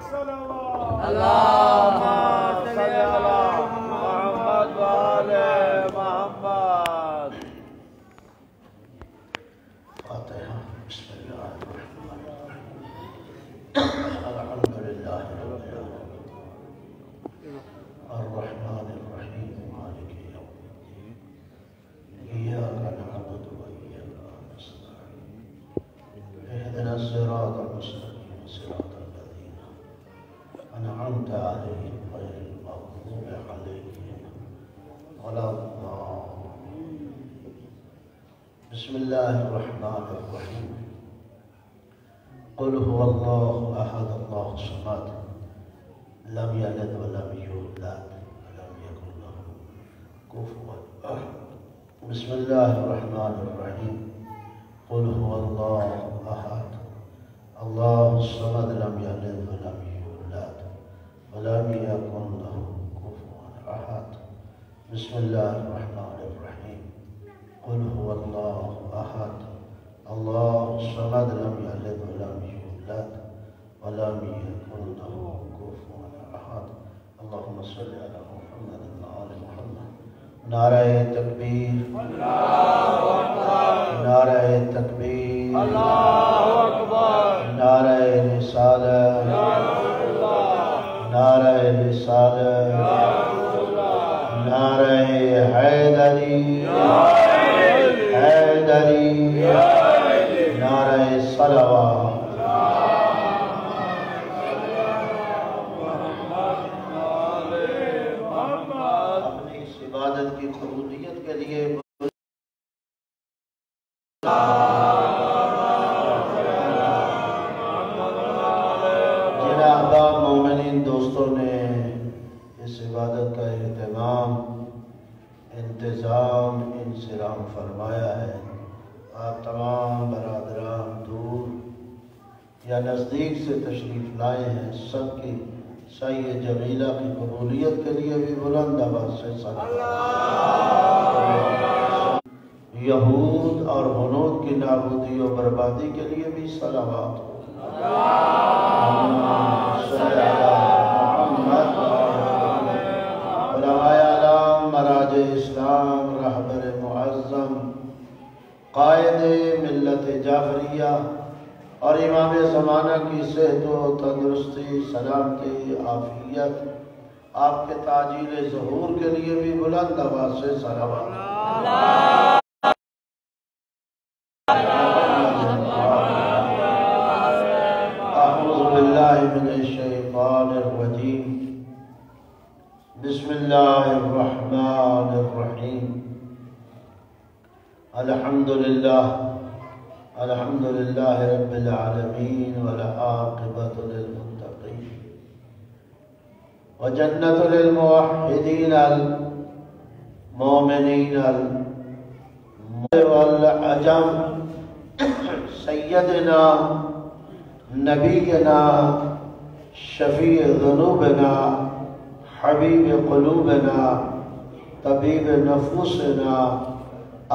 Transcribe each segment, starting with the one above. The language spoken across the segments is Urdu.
اللهم صل على محمد وآل محمد. فاتحة. بسم الله الرحمن الرحيم. الحمد لله رب العالمين الرحمن الرحيم مالك يوم الدين إياك نعبد وإياك نستعين اهدنا الصراط المستقيم صراط الذين أنعمت عليهم غير المغضوب عليهم ولا الضالين. بسم الله الرحمن الرحيم. قل هو الله أحد الله الصمد لم يلد ولم يولد ولم يكن له كفوا أحد. بسم الله الرحمن الرحيم. قل هو الله أحد الله الصمد لم يلد ولم يولد ولم يكن له كفوا أحد. بسم الله الرحمن الرحيم. قل هو الله أحد الله الصمد لم يلد ولم يولد ولم يكن له كفوا أحد. اللهم صل على محمد وآل محمد. نعرہ تکبیر، اللہ اکبر، نعرہ تکبیر، اللہ اکبر، نعرہ رسالت، نعرہ رسالت، نعرہ حیدری، حیدری، نعرہ صلوات. اپنی اس عبادت کی قبولیت کے لیے جن احباب مومنین دوستوں نے اس عبادت کا اہتمام، انتظام، انصرام فرمایا ہے، آپ تمام برادران دور یا نزدیک سے تشریف لائے ہیں، سب کی سعی جمیلہ کی قبولیت کے لیے بھی بلند آواز سے صلوات. یہود اور ہنود کی نابودی و بربادی کے لیے بھی صلوات. علماء اعلام، مراجع اسلام، رہبر معظم، قائد ملت جعفریہ اور امام زمانہ کی صحت و تندرستی، سلامتی، عافیت، آپ کے تاجیل ظہور کے لیے بھی بلند آواز سے صلوات. اعوذ باللہ من الشیطان الرجیم. بسم اللہ الرحمن الرحیم. الحمدللہ الحمدللہ رب العالمین والعاقبۃ للمتقین وجنۃ للموحدین المؤمنین والعجم. سیدنا نبینا شفیع ذنوبنا حبیب قلوبنا طبیب نفوسنا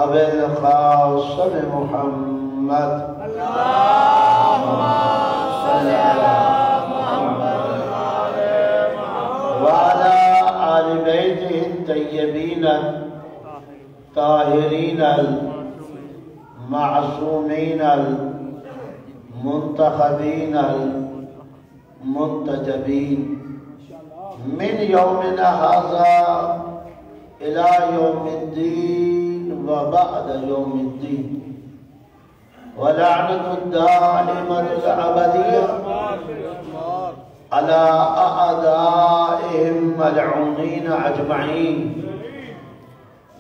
ابی القاسم محمد. اللهم صل على محمد وعلى آل بیتہ الطیبین الطاہرین المعصومین المنتخبین المنتجبین من یومنا هذا الى یوم الدین وبعد یوم الدین ولعنة الدائمة الأبدية على أعدائهم ملعونين أجمعين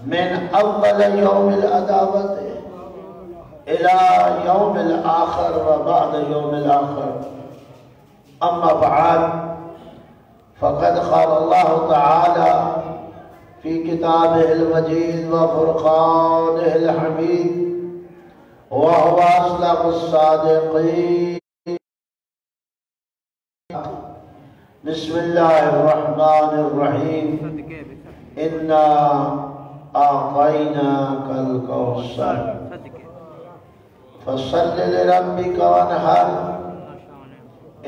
من أول يوم العداوة إلى يوم الآخر وبعد يوم الآخر. أما بعد، فقد قال الله تعالى في كتابه المجيد وفرقانه الحميد وهو أصدق الصادقين. بسم الله الرحمن الرحيم. إنا أعطيناك الكوثر فصل لربك وانحر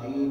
3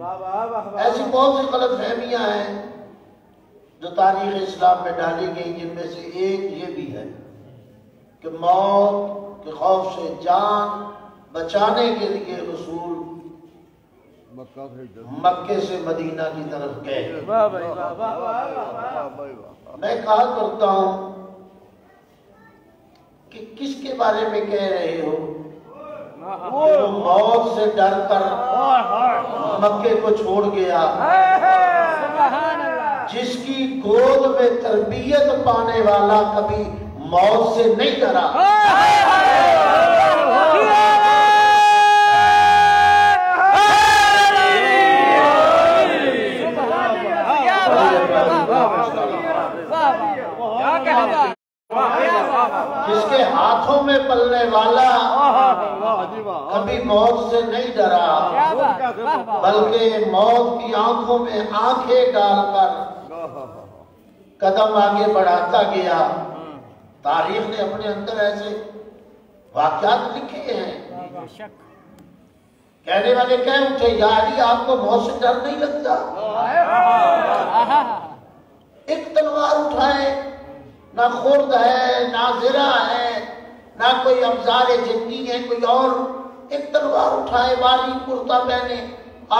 ایسی بہت سی غلط فہمیاں ہیں جو تاریخ اسلام میں ڈالی گئی، جن میں سے ایک یہ بھی ہے کہ موت کے خوف سے جان بچانے کے لیے رسول مکے سے مدینہ کی طرف گئے۔ میں کہا کرتا ہوں کہ کس کے بارے میں کہہ رہے ہو؟ وہ موت سے ڈر کر مکے کو چھوڑ گیا، جس کی گود میں تربیت پانے والا کبھی موت سے نہیں ڈرا۔ جس کے ہاتھوں میں پلنے والا کبھی موت سے نہیں ڈرا، بلکہ موت کی آنکھوں میں آنکھیں ڈال کر قدم آگے بڑھاتا گیا۔ تاریخ نے اپنے اندر ایسے واقعات لکھے ہیں۔ کہنے والے کہہ اٹھے، یا علی آپ کو موت سے ڈر نہیں لگتا؟ ایک تلوار اٹھائے، نہ خرد ہے، نہ زرہ ہے، نہ کوئی ابزار جنگی ہے، کوئی اور ایک تلوار اٹھائے، باریک کرتا پہنے،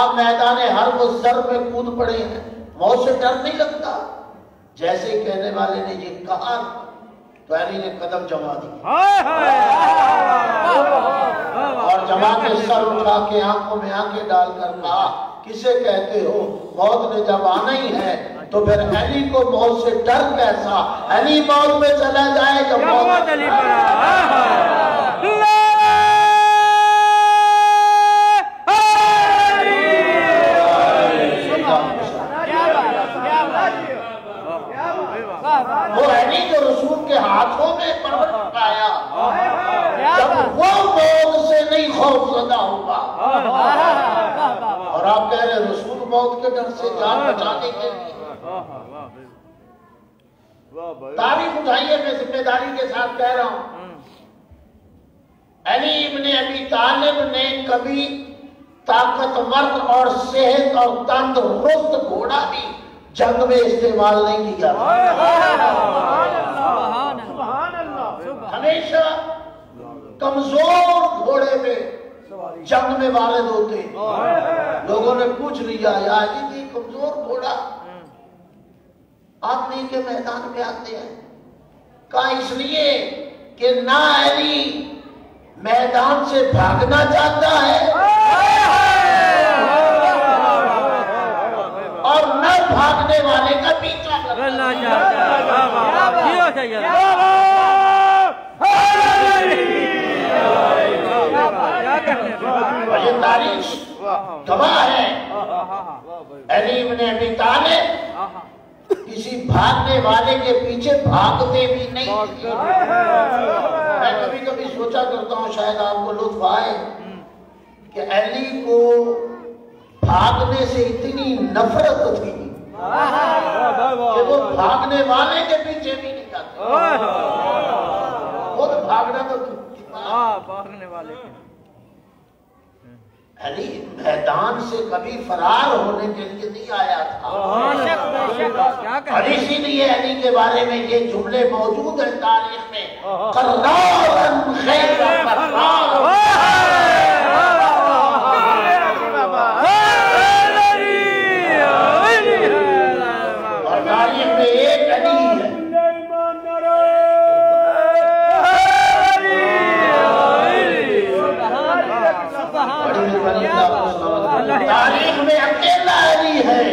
آپ میدان حرب و ضرب میں کود پڑے ہیں، موت سے ڈر نہیں لگتا؟ جیسے کہنے والے نے یہ کہا تو علی نے قدم جما دی اور جما کے سر اٹھا کے آنکھوں میں آنکھیں ڈال کر کہا، کسے کہتے ہو؟ موت نے جب آنا ہی ہے تو پھر علی کو موت سے ڈر کیسا؟ علی موت میں چلا جائے جب موت علی پر وہ علی جو رسول کے ہاتھوں میں پرورش پایا، جب وہ موت سے نہیں خوف زدہ ہوگا۔ اور آپ کہہ رہے رسول موت کے ڈر سے جان بچانے کے لیے تاریخ اٹھائیے، میں ذمہ داری کے ساتھ کہہ رہا ہوں، علی ابن ابی طالب نے کبھی طاقتور اور صحت اور تندرست گھوڑا بھی جنگ میں استعمال نہیں کیا۔ ہمیشہ کمزور گھوڑے میں جنگ میں والد ہوتے۔ لوگوں نے پوچھ لیا، یا علی جی کمزور گھوڑا آپ نہیں کے میدان میں آتے ہیں؟ کہا اس لیے کہ نہ علی میدان سے بھاگنا چاہتا ہے اور نہ بھاگنے والے کا پیچھا کرنا چاہتا ہے۔ یہ تاریخ گواہ ہے، علی ابن ابی طالب کسی بھاگنے والے کے پیچھے بھاگتے بھی نہیں تھے۔ میں کبھی کبھی سوچا کرتا ہوں، شاید آپ کو لطف آئے، کہ علی کو بھاگنے سے اتنی نفرت تھی کہ وہ بھاگنے والے کے پیچھے بھی نہیں جاتے۔ خود بھاگنا تو بھاگنے والے علی میدان سے کبھی فرار ہونے کے لیے نہیں آیا تھا، اور اسی لیے علی کے بارے میں یہ جملے موجود ہیں تاریخ میں، قرارا غیر قرار۔ اور تاریخ میں ایک علی ہے، تاریخ میں اکیلا علی ہے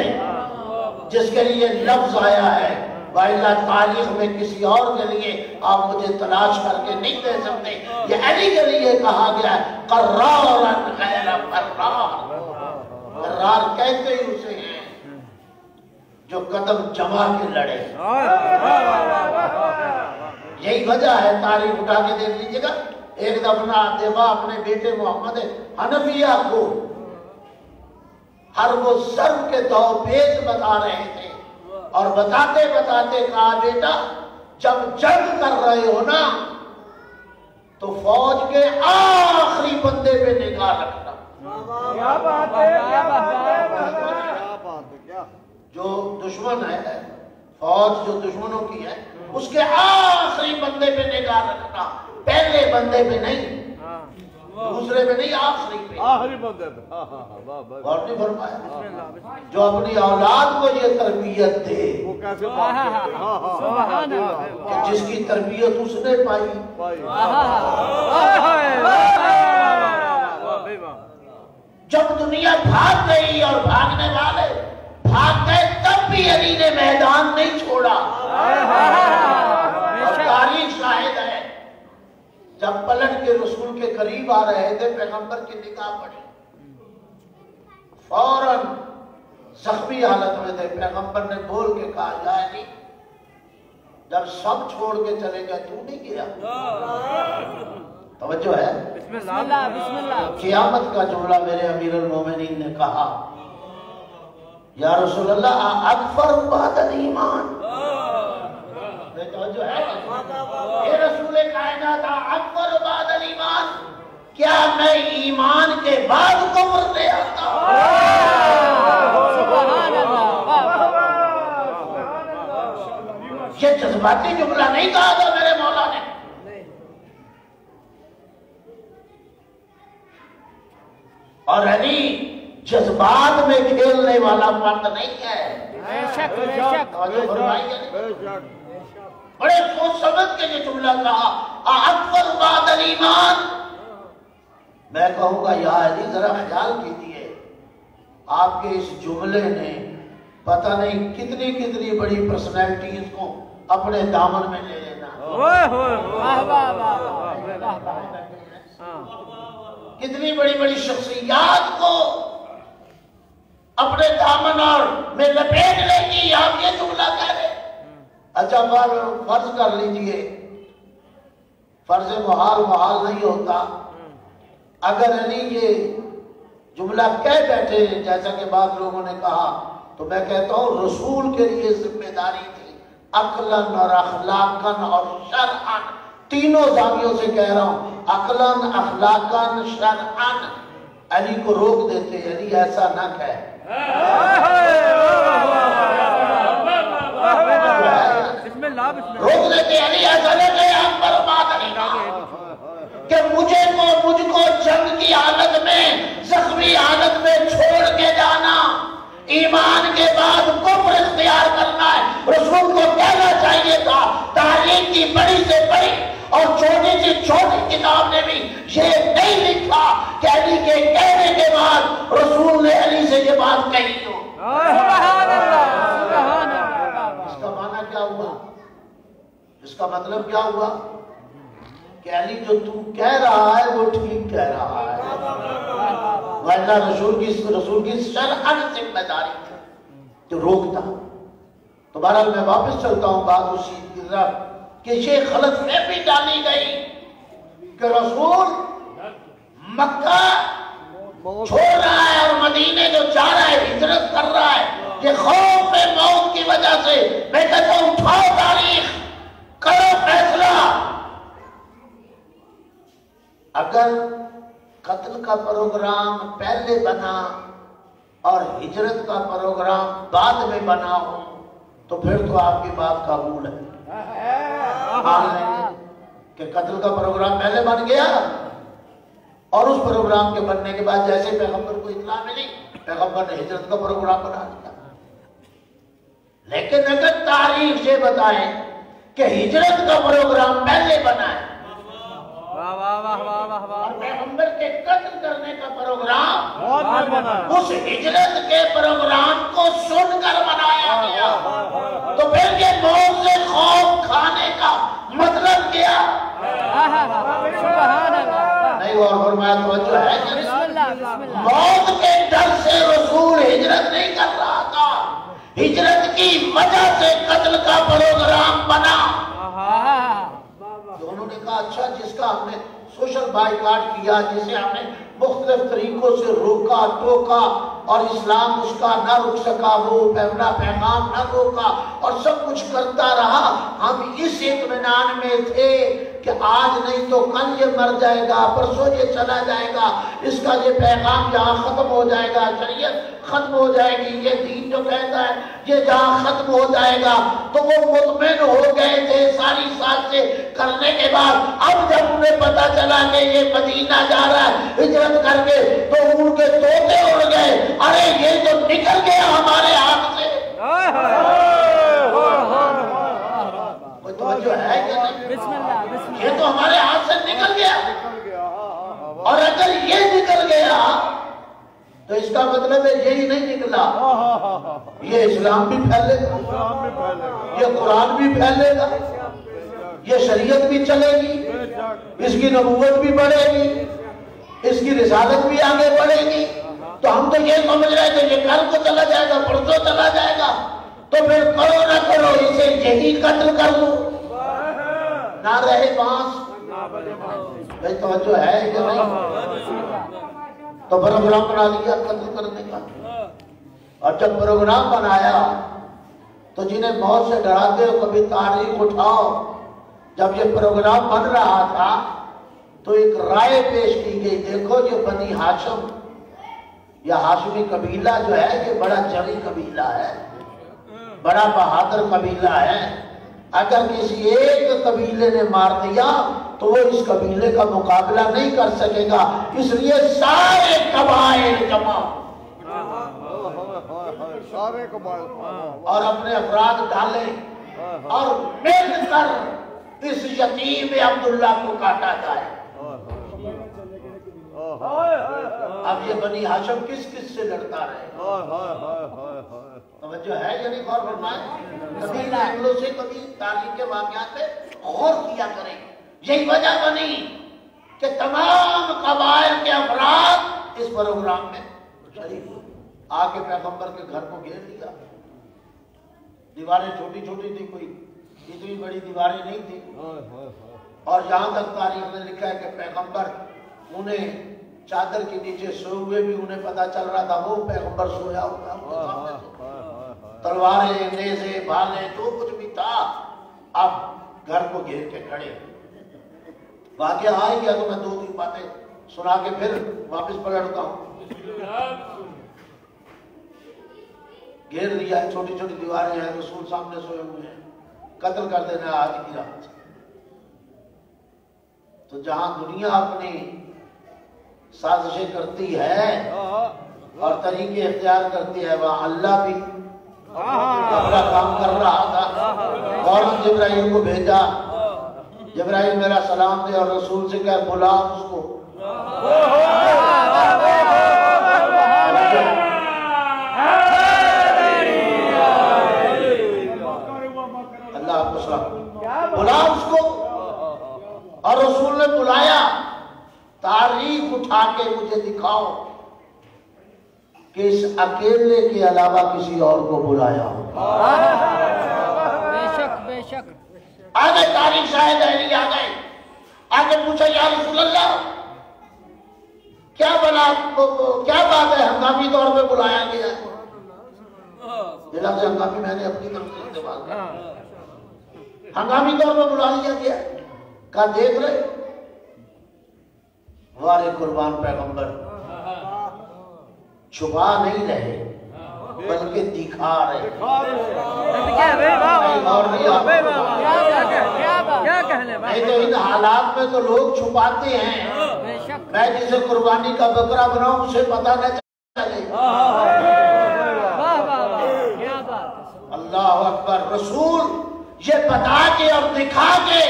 جس کے لیے لفظ آیا ہے، وَإِلَّا تاریخ میں کسی اور کے لیے آپ مجھے تلاش کر کے نہیں دے سکتے۔ یہ علی کے لیے کہا گیا ہے، قرارا غیر قرار۔ قرار کہتے ہی اسے ہیں جو قدم جما کے لڑے۔ یہی وجہ ہے، تاریخ اٹھا کے دیکھ لیجئے گا، ایک دفعہ دیوا اپنے بیٹے محمد حنفیہ کو حرب و ضرب کے دو پیج بتا رہے تھے، اور بتاتے بتاتے کہا، بیٹا جب جنگ کر رہے ہو نا تو فوج کے آخری بندے پہ نگاہ رکھنا، کیا بات ہے کیا بات ہے کیا جو دشمن ہے فوج جو دشمنوں کی ہے اس کے آخری بندے پہ نگاہ رکھنا پہلے بندے پہ نہیں دوسرے پہ نہیں آخری بندے پہ اور نہیں فرمایا جو اپنی اولاد کو یہ تربیت دے وہ کیسے کہ جس کی تربیت اس نے پائی جب دنیا بھاگ گئی اور بھاگنے والے بھاگ گئے تب بھی علی نے میدان نہیں چھوڑا اور تاریخ شاہد ہے جب پلٹ کے رسول کے قریب آ رہے تھے پیغمبر کی نگاہ پڑی فوراً زخمی حالت میں تھے پیغمبر نے بول کے کہا یا علی جب سب چھوڑ کے چلے گئے تو نہیں گیا توجہ ہے بسم اللہ بسم اللہ قیامت کا جملہ میرے امیر المومنین نے کہا یا رسول اللہ اکفر بعد الایمان توجہ ہے اے رسول کائنات اکبر بعد الایمان کیا میں ایمان کے بعد کفر لے آتا سبحان اللہ یہ جذباتی جملہ نہیں کہا تھا میرے مولا نے اور علی جذبات میں کھیلنے والا مرد نہیں ہے بے شک بے شک بڑے سوچ سمجھ کے یہ جملہ کہا اکبر بعد الایمان میں کہوں گا یا علی ذرا خیال کیجئے آپ کے اس جملے نے پتہ نہیں کتنی کتنی بڑی پرسنالٹیز کو اپنے دامن میں لے لینا واہ واہ واہ کتنی بڑی بڑی شخصیات کو اپنے دامن اور میں لپیٹ لے گی آپ یہ جملہ کہہ رہے اچھا فرض کر لیجئے فرض محال محال نہیں ہوتا اگر علی یہ جملہ کہہ بیٹھے جیسا کہ بعض لوگوں نے کہا تو میں کہتا ہوں رسول کے لیے ذمہ داری تھی عقلاً اور اخلاقاً اور شرعاً تینوں زاویوں سے کہہ رہا ہوں عقلاً اخلاقاً شرعاً علی کو روک دیتے علی ایسا نہ کہے روک دیتے علی ایسا نہ کہے ہم پر بات نہیں کہ مجھ کو جنگ کی حالت میں زخمی حالت میں چھوڑ کے جانا ایمان کے بعد کفر اختیار کرنا ہے رسول کو کہنا چاہیے تھا تاریخ کی بڑی سے بڑی اور چھوٹی سے چھوٹی کتاب نے بھی یہ نہیں لکھا کہ علی کے کہنے کے بعد رسول نے علی سے یہ بات کہی ہو اس کا معنی کیا ہوا اس کا مطلب کیا ہوا کہ علی جو تو کہہ رہا ہے وہ ٹھیک کہہ رہا ہے ورنہ رسول کی شرعاً ذمہ داری تھی جو روکتا تو بہرحال میں واپس چلتا ہوں بات اسی کی طرف کہ یہ غلط فہمی ڈالی گئی کہ رسول مکہ چھوڑ رہا ہے اور مدینے جو جا رہا ہے ہجرت کر رہا ہے یہ خوف موت کی وجہ سے میں کہتا ہوں اٹھاؤ تاریخ کرو فیصلہ اگر قتل کا پروگرام پہلے بنا اور ہجرت کا پروگرام بعد میں بنا ہو تو پھر تو آپ کی بات قبول ہے مان لیں گے کہ قتل کا پروگرام پہلے بن گیا اور اس پروگرام کے بننے کے بعد جیسے پیغمبر کو اطلاع ملی پیغمبر نے ہجرت کا پروگرام بنا دیا لیکن اگر تاریخ یہ بتائیں کہ ہجرت کا پروگرام پہلے بنا ہے اور پیغمبر کے قتل کرنے کا پروگرام اس ہجرت کے پروگرام کو سن کر بنایا گیا تو پھر یہ موت سے خوف کھانے کا مطلب کیا نہیں اور فرمایا توجہ ہے کہ موت کے ڈر سے رسول ہجرت نہیں کر رہا تھا ہجرت کی وجہ سے قتل کا پروگرام بنا انہوں نے کہا اچھا جس کا ہم نے سوشل بائیکاٹ کیا جسے ہم نے مختلف طریقوں سے روکا ٹوکا اور اسلام اس کا نہ رک سکا وہ اپنا پیغام نہ روکا اور سب کچھ کرتا رہا ہم اس اطمینان میں تھے کہ آج نہیں تو کل یہ مر جائے گا، پرسوں یہ چلا جائے گا، اس کا یہ پیغام یہاں ختم ہو جائے گا، شریعت ختم ہو جائے گی، یہ دین جو کہتا ہے یہ جہاں ختم ہو جائے گا، تو وہ مطمئن ہو گئے تھے ساری سازشیں کرنے کے بعد۔ اب جب انہیں پتا چلا کہ یہ مدینہ جا رہا ہے ہجرت کر کے، تو ان کے طوطے اڑ گئے، ارے یہ تو نکل گیا ہمارے ہاتھ سے۔ کوئی توجہ ہے کہ نہیں؟ بسم اللہ بسم اللہ۔ یہ تو ہمارے ہاتھ سے نکل گیا، اور اگر یہ نکل گیا تو اس کا مطلب ہے یہی نہیں نکلا، یہ اسلام بھی پھیلے گا، یہ قرآن بھی پھیلے گا، یہ شریعت بھی چلے گی، اس کی نبوت بھی بڑھے گی، اس کی رسالت بھی آگے بڑھے گی۔ تو ہم تو یہ سمجھ رہے تھے یہ کل کو چلا جائے گا، پرسوں چلا جائے گا، تو پھر کرو نہ کرو اسے یہی قتل کر دو، نہ رہے بانس۔ بھائی توجہ ہے کہ نہیں؟ تو پروگرام بنا لیا قتل کرنے کا، اور جب پروگرام بنایا تو جنہیں موت سے ڈراتے ہو کبھی تاریخ اٹھاؤ، جب یہ پروگرام بن رہا تھا تو ایک رائے پیش کی گئی، دیکھو یہ بنی ہاشم یا ہاشمی قبیلہ جو ہے یہ بڑا جنگی قبیلہ ہے، بڑا بہادر قبیلہ ہے، اگر کسی ایک قبیلے نے مار دیا تو وہ اس قبیلے کا مقابلہ نہیں کر سکے گا، اس لیے سارے قبائل جمع اور اپنے افراد ڈالیں اور مل کر اس یتیم عبداللہ کو کاٹا جائے۔ اب یہ بنی ہاشم کس کس سے لڑتا رہے؟ توجہ ہے یا نہیں؟ غور فرمائیں، کبھی ناقلوں سے کبھی تاریخ کے واقعات میں غور کیا کریں۔ یہی وجہ بنی کہ تمام قبائل کے افراد اس پروگرام میں شریک ہوئے، آ کے پیغمبر کے گھر کو گھیر لیا۔ دیواریں چھوٹی چھوٹی تھی، کوئی اتنی بڑی دیواریں نہیں تھی، اور جہاں تک تاریخ نے لکھا ہے کہ پیغمبر انہیں چادر کے نیچے سوئے ہوئے بھی انہیں پتا چل رہا تھا وہ پیغمبر سویا ہوتا، تلواریں، نیزے، بھالیں، جو کچھ بھی تھا، اب گھر کو گھیر کے کھڑے۔ واقعہ آئے گیا تو میں دو تین باتیں سنا کے پھر واپس پلٹتا ہوں۔ گھیر لیا، چھوٹی چھوٹی دیواریں ہیں، رسول سامنے سوئے ہوئے ہیں، قتل کر دینا آج کی رات۔ تو جہاں دنیا اپنی سازشیں کرتی ہے اور طریقے اختیار کرتی ہے، وہاں اللہ بھی اپنا کام کر رہا تھا۔ فوراً جبرائیل کو بھیجا، جبرائیل میرا سلام دے اور رسول سے کہا بلا اس کو۔ اللہ آپ کو سلام، بلا اس کو، اور رسول نے بلایا، تاریخ اٹھا کے مجھے دکھاؤ کہ اس اکیلے کے علاوہ کسی اور کو بلایا ہو۔ بے شک بے شک۔ آگے تاریخ شاہد اہلی آگئے، آگے پوچھا یا رسول اللہ کیا بات ہے ہنگامی طور پہ بلایا گیا؟ یہ لفظ ہنگامی میں نے اپنی طرف سے استعمال کیا، ہنگامی طور پہ بلا لیا گیا۔ کہا دیکھ رہے ہمارے قربان پیغمبر چھپا نہیں رہے بلکہ دکھا رہے۔ نہیں تو ان حالات میں تو لوگ چھپاتے ہیں، میں جسے قربانی کا بکرا بناؤں اسے پتہ نہ چلے۔ اللہ اکبر۔ رسول یہ بتا کے اور دکھا کے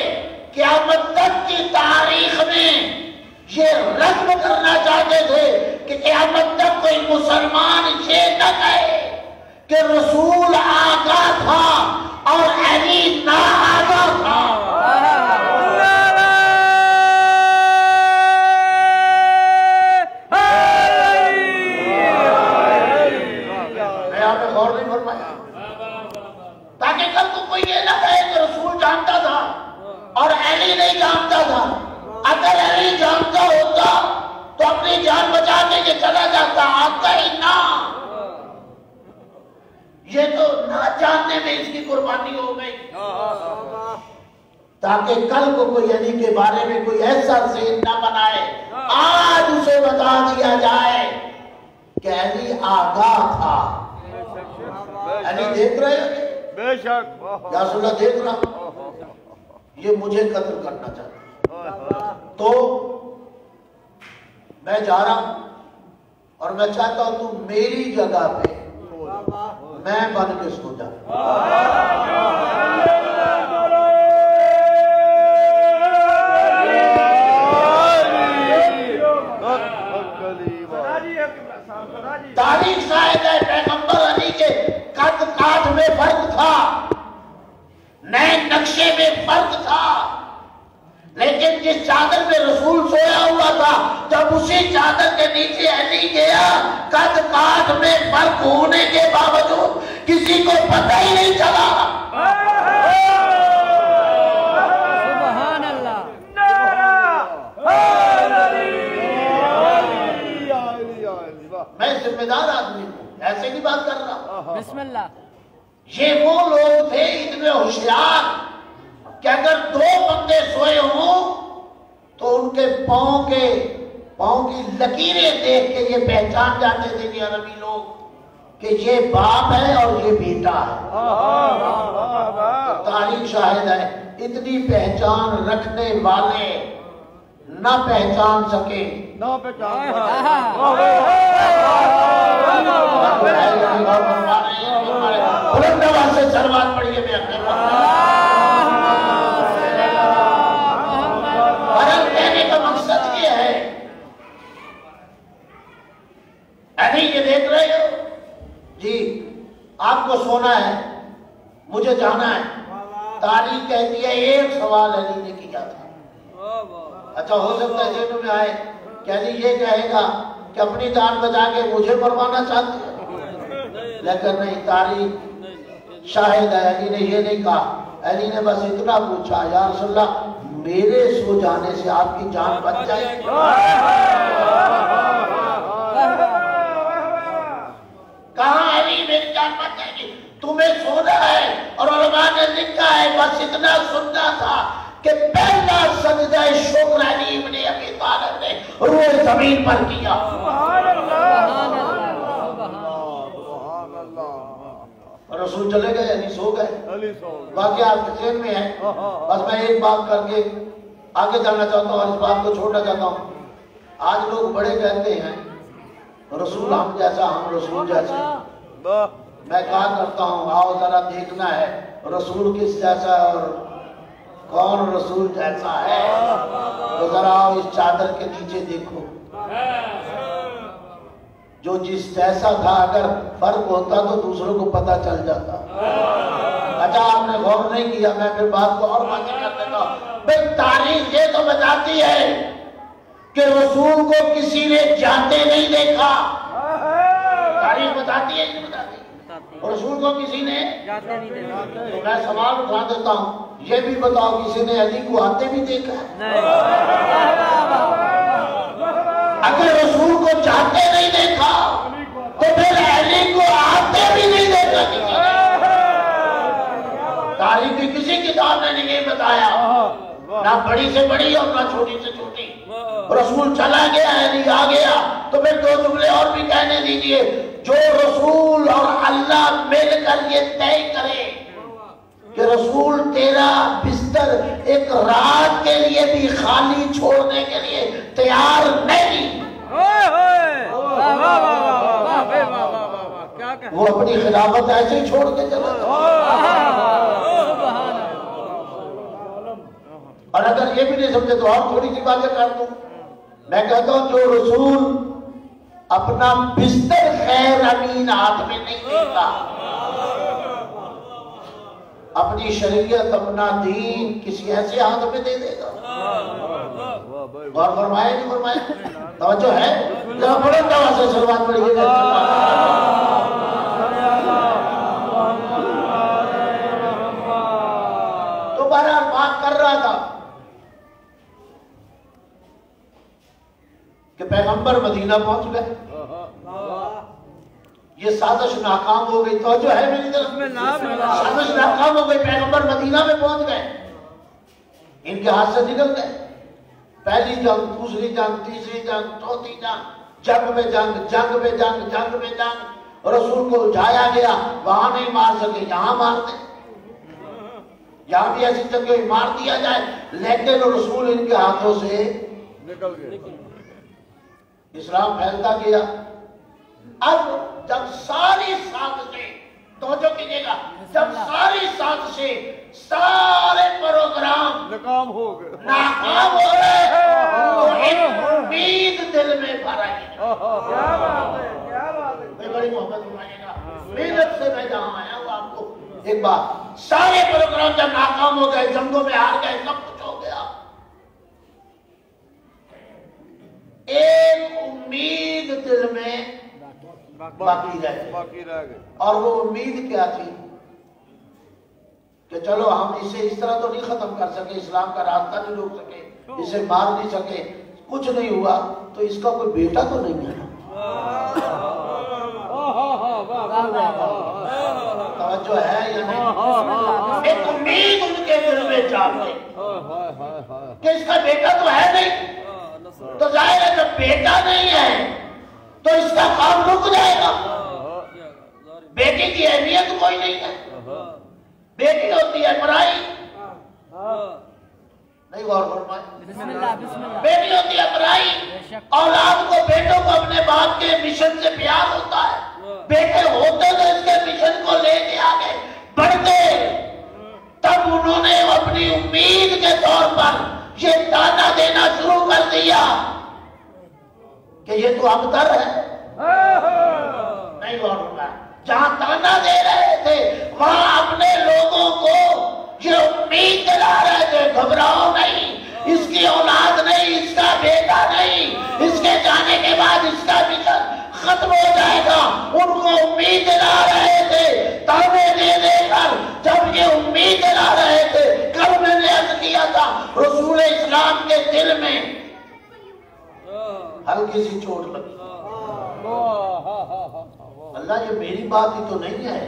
قیامت تک کی تاریخ میں یہ رسم کرنا چاہتے تھے کہ قیامت تک کوئی مسلمان یہ نہ کہے کہ رسول آگاہ تھا اور علی نا آگاہ تھا۔ میں آپ نے غور نہیں فرمایا، تاکہ کل کو کوئی یہ نہ کہے کہ رسول جانتا تھا اور علی نہیں جانتا تھا۔ اگر علی جانتا ہوتا تو اپنی جان بچا کے یہ چلا جاتا، آتا ہی نہ۔ یہ تو نہ جاننے میں اس کی قربانی ہو گئی۔ تاکہ کل کو کوئی علی کے بارے میں کوئی ایسا ذہن نہ بنائے. آج اسے بتا دیا جائے کہ علی آگاہ تھا. علی دیکھ رہے ہیں بے شک. یا رسول اللہ دیکھ رہا یہ مجھے قتل کرنا چاہتا تو میں جا رہا ہوں اور میں چاہتا ہوں تو میری جگہ پہ میں بن کے سو جاؤں. تاریخ شاہد ہے پیغمبر علی کے قد کاٹ میں فرق تھا, نئے نقشے میں فرق تھا, لیکن جس چادر میں رسول سویا ہوا تھا جب اسی چادر کے نیچے علی گیا قد کاٹ میں فرق ہونے کے باوجود کسی کو پتہ ہی نہیں چلا. سبحان اللہ. میں ذمہ دار آدمی ہوں, ایسے نہیں بات کر رہا. بسم اللہ. یہ وہ لوگ تھے اتنے ہوشیار کہ اگر دو بندے سوئے ہوں تو ان کے پاؤں کی لکیریں دیکھ کے یہ پہچان جاتے تھے کہ عربی لوگ کہ یہ باپ ہے اور یہ بیٹا ہے. تاریخ شاہد ہے اتنی پہچان رکھنے والے نہ پہچان سکے. بلند آواز سے سلوات پڑھیے. میں اپنے فرق کہنے کا مقصد یہ ہے ابھی یہ دیکھ رہے ہو جی آپ کو سونا ہے مجھے جانا ہے. تاریخ کہتی ہے ایک سوال علی نے کیا تھا. اچھا ہو سکتا ہے ذہن میں آئے کہ علی یہ کہے گا کہ اپنی جان بچا کے مجھے مروانا چاہتے ہیں, لیکن نہیں. تاریخ شاہد ہے علی نے یہ نہیں کہا. علی نے بس اتنا پوچھا یا رسول اللہ میرے سو جانے سے آپ کی جان بچ جائے گی. کہاں علی میری جان بچ جائے گی, تمہیں سونا ہے. اور علماء نے لکھا ہے بس اتنا سننا تھا کہ پہلا سجدہ شکر علی ابن ابی طالب نے روئے زمین پر کیا. رسول چلے گئے علی سو گئے. باقی آپ کے ذہن میں ہے. بس میں ایک بات کر کے آگے جانا چاہتا ہوں اور اس بات کو چھوڑنا چاہتا ہوں. آج لوگ بڑے کہتے ہیں رسول ہم جیسا, ہم رسول جیسا. میں کہا کرتا ہوں آؤ ذرا دیکھنا ہے رسول کس جیسا ہے اور کون رسول جیسا ہے. تو ذرا آؤ اس چادر کے نیچے دیکھو. جو جس جیسا تھا اگر فرق ہوتا تو دوسروں کو پتہ چل جاتا. اچھا آپ نے غور نہیں کیا, میں پھر بات کو اور باتیں کر دیتا ہوں. بھئی تاریخ یہ تو بتاتی ہے کہ رسول کو کسی نے جاتے نہیں دیکھا. تاریخ بتاتی ہے یہ بتاتی ہے رسول کو کسی نے جاتے نہیں دیکھا. تو میں سوال اٹھا دیتا ہوں یہ بھی بتاؤ کسی نے علی کو آتے بھی دیکھا ہے؟ اگر رسول کو جاتے نہیں دیکھا تو پھر علی کو آتے بھی نہیں دیکھا کسی نے. تاریخ کی کسی کتاب نے نہیں بتایا, نہ بڑی سے بڑی اور نہ چھوٹی سے چھوٹی. رسول چلا گیا علی آ گیا. تو پھر دو جملے اور بھی کہنے دیجئے. جو رسول اور اللہ مل کر یہ طے کرے کہ رسول تیرا بستر ایک رات کے لیے بھی خالی چھوڑنے کے لیے تیار نہیں, وہ اپنی خلافت ایسے ہی چھوڑ کے چلا جائے. اور اگر یہ بھی نہیں سمجھے تو اور تھوڑی سی باتیں کر دوں. میں کہتا ہوں جو رسول اپنا بستر خیر امین ہاتھ میں نہیں دیتا, اپنی شریعت اپنا دین کسی ایسے ہاتھ میں دے دے گا. اور فرمائے نہیں فرمائے توجہ ہے. ذرا بڑے دعا سے سلوات پڑھیے گا. تو بہرحال بات کر رہا تھا کہ پیغمبر مدینہ پہنچ گئے. یہ سازش ناکام ہو گئی. توجہ ہے میری طرف. سازش ناکام ہو گئی. پیغمبر مدینہ میں پہنچ گئے. ان کے ہاتھ سے نکل گئے. پہلی جنگ، دوسری جنگ، تیسری جنگ، چوتھی جنگ، جنگ میں جنگ، جنگ میں جنگ، جنگ میں جنگ. رسول کو اٹھایا گیا، وہاں نہیں مار سکے، یہاں مار دیں، یہاں بھی ایسی جگہ مار دیا جائے. لیکن رسول ان کے ہاتھوں سے نکل گئے. اسلام پھیلتا گیا. اب جب ساری سازشیں، توجہ کیجیے گا، جب ساری سازشیں، سارے پروگرام ناکام ہو گئے. ناکام ہو رہے تو ایک امید دل میں بھر آئی. کیا بات ہے، کیا بات ہے. میں بڑی محبت فرمائیے گا، محنت سے میں جہاں آیا ہوں آپ کو ایک بات، سارے پروگرام جب ناکام ہو گئے، جنگوں میں ہار گئے، سب کچھ ہو گیا، ایک امید دل میں باقی رہ گئی. اور وہ امید کیا تھی کہ چلو ہم اسے اس طرح تو نہیں ختم کر سکے، اسلام کا راستہ نہیں روک سکے، اسے مار نہیں سکے، کچھ نہیں ہوا تو اس کا کوئی بیٹا تو نہیں ہے. توجہ ہے یا نہیں؟ ایک امید ان کے دل میں جاگ گئی کہ اس کا بیٹا تو ہے نہیں. تو ظاہر ہے جب بیٹا نہیں ہے تو اس کا کام رک جائے گا. بیٹی کی اہمیت کوئی نہیں ہے. بیٹی ہوتی ہے پرائی، نہیں غور فرمائے، بسم اللہ بسم اللہ. بیٹی ہوتی ہے پرائی. اولاد کو، بیٹوں کو اپنے باپ کے مشن سے پیار ہوتا ہے. بیٹے ہوتے تو اس کے مشن کو لے کے آگے بڑھتے. تب انہوں نے اپنی امید کے طور پر یہ تانا دینا شروع کر دیا کہ یہ تو ابتر ہے. نہیں غور فرمائے، جہاں تانا دے رہے تھے وہاں اپنے لوگوں کو یہ امید دلا رہے تھے، گھبراؤ نہیں، اس کی اولاد نہیں، اس کا بیٹا نہیں، اس کے جانے کے بعد اس کا مشن ختم ہو جائے گا. ان کو امید دلا رہے تھے، تانے دے دے کر. جب یہ امید دلا رہے تھے، کل میں نے عرض کیا تھا رسول اسلام کے دل میں ہلکی سی چوٹ لگی. اللہ یہ میری بات ہی تو نہیں ہے،